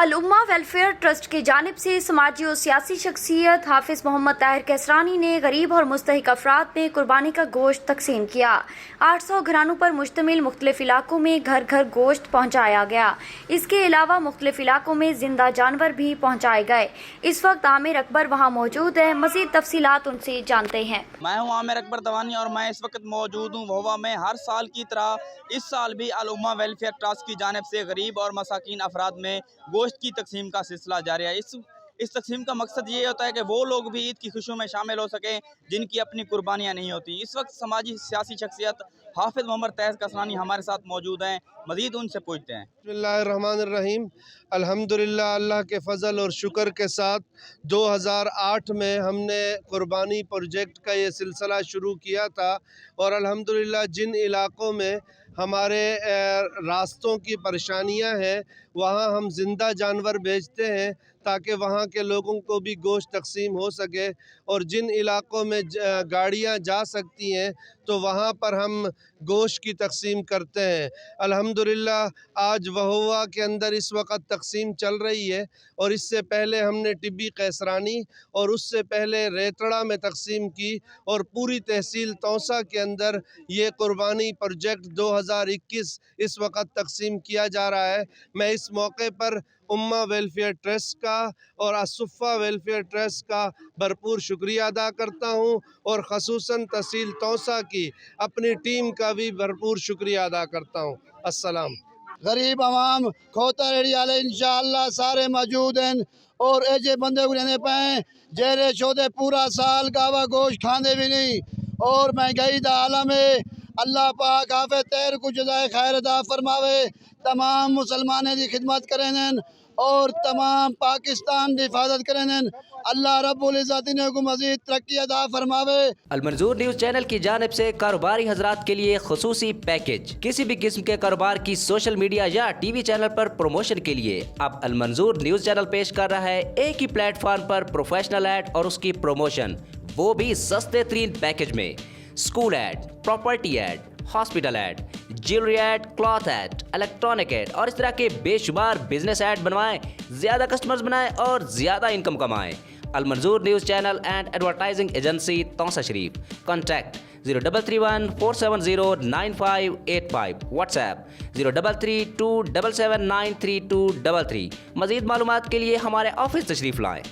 अल-उम्मा welfare trust की जानिब से समाजी और सियासी शख्सियत हाफिज मोहम्मद ताहिर कैसरानी ने गरीब और मुस्तहिक अफराद में कुर्बानी का गोश्त तकसीम किया। 800 घरानों पर मुश्तमिल मुख्तलिफ इलाकों में घर घर गोश्त पहुँचाया गया। इसके अलावा मुख्तलिफ इलाकों में जिंदा जानवर भी पहुँचाए गए। इस वक्त आमिर अकबर वहाँ मौजूद है, मज़ीद तफसीलात उनसे जानते हैं। मैं हूँ आमिर अकबर दवानी और मैं इस वक्त मौजूद हूँ वहवा में। हर साल की तरह इस साल भी अल-उम्मा वेलफेयर ट्रस्ट की जानिब से गरीब और मसाकीन अफराद में गोश्त की तकसीम का सिलसिला जारी है। इस तकसीम का मकसद ये होता है कि वो लोग भी ईद की खुशियों में शामिल हो सकें जिनकी अपनी कुर्बानियाँ नहीं होती। इस वक्त समाजी सियासी शख्सियत हाफिज मोहम्मद ताहिर कैसरानी हमारे साथ मौजूद हैं, मज़ीद उनसे पूछते हैं। बिस्मिल्लाहिर्रहमानिर्रहीम। अल्हम्दुलिल्लाह, अल्लाह के फ़ज़ल और शुक्र के साथ 2008 में हमने कुर्बानी प्रोजेक्ट का ये सिलसिला शुरू किया था और अल्हम्दुलिल्लाह जिन इलाक़ों में हमारे रास्तों की परेशानियां हैं वहाँ हम ज़िंदा जानवर भेजते हैं ताकि वहाँ के लोगों को भी गोश्त तकसीम हो सके, और जिन इलाक़ों में गाड़ियाँ जा सकती हैं तो वहाँ पर हम गोश्त की तकसीम करते हैं। अल्हम्दुलिल्लाह आज वहवा के अंदर इस वक्त तकसीम चल रही है और इससे पहले हमने टिब्बी कैसरानी और उससे पहले रेतड़ा में तकसीम की और पूरी तहसील तौसा के अंदर ये कुर्बानी प्रोजेक्ट 2021 इस वक्त तकसीम किया जा रहा है। मैं इस मौके पर उम्मा वेलफेयर ट्रस्ट का और असुफ़ा वेलफेयर ट्रस्ट का भरपूर शुक्रिया अदा करता हूँ और ख़ुसूसन तहसील तौसा की अपनी टीम का भी भरपूर शुक्रिया अदा करता हूँ। अस्सलाम। गरीब आवाम खोता रेडी वाले इंशाअल्लाह सारे मौजूद हैं और ऐसे बंदे को लेने पाए जेरे शोदे पूरा साल गावा गोश्त खाने भी नहीं और महंगाई दा आलम है। अल्लाह पाक हाफिज ताहिर को जज़ाए खैर अदा फरमावे, तमाम मुसलमाने की खिदमत करें और तमाम पाकिस्तान की हिफाजत करें। अल्लाह रब्बुल इज़्ज़त ने को मज़ीद तरक्की अदा फरमावे। अल-मंजूर न्यूज़ चैनल की जानिब से कारोबारी हजरात के लिए खुसूसी पैकेज। किसी भी किस्म के कारोबार की सोशल मीडिया या टीवी चैनल पर प्रमोशन के लिए अब अल-मंजूर न्यूज़ चैनल पेश कर रहा है एक ही प्लेटफॉर्म पर प्रोफेशनल ऐड और उसकी प्रमोशन, वो भी सस्ते तरीन पैकेज में। School add, property add, hospital add, jewellery add, cloth add, electronic add और इस तरह के बेशुमार बिजनेस ऐड बनवाएं, ज्यादा कस्टमर्स बनाएं और ज्यादा इनकम कमाएं। Al Manzoor news channel and advertising agency Taunsa Sharif. Contact 0331-470-9585। WhatsApp 033277932333। मज़ीद मालूमात के लिए हमारे ऑफिस तशरीफ लाएं।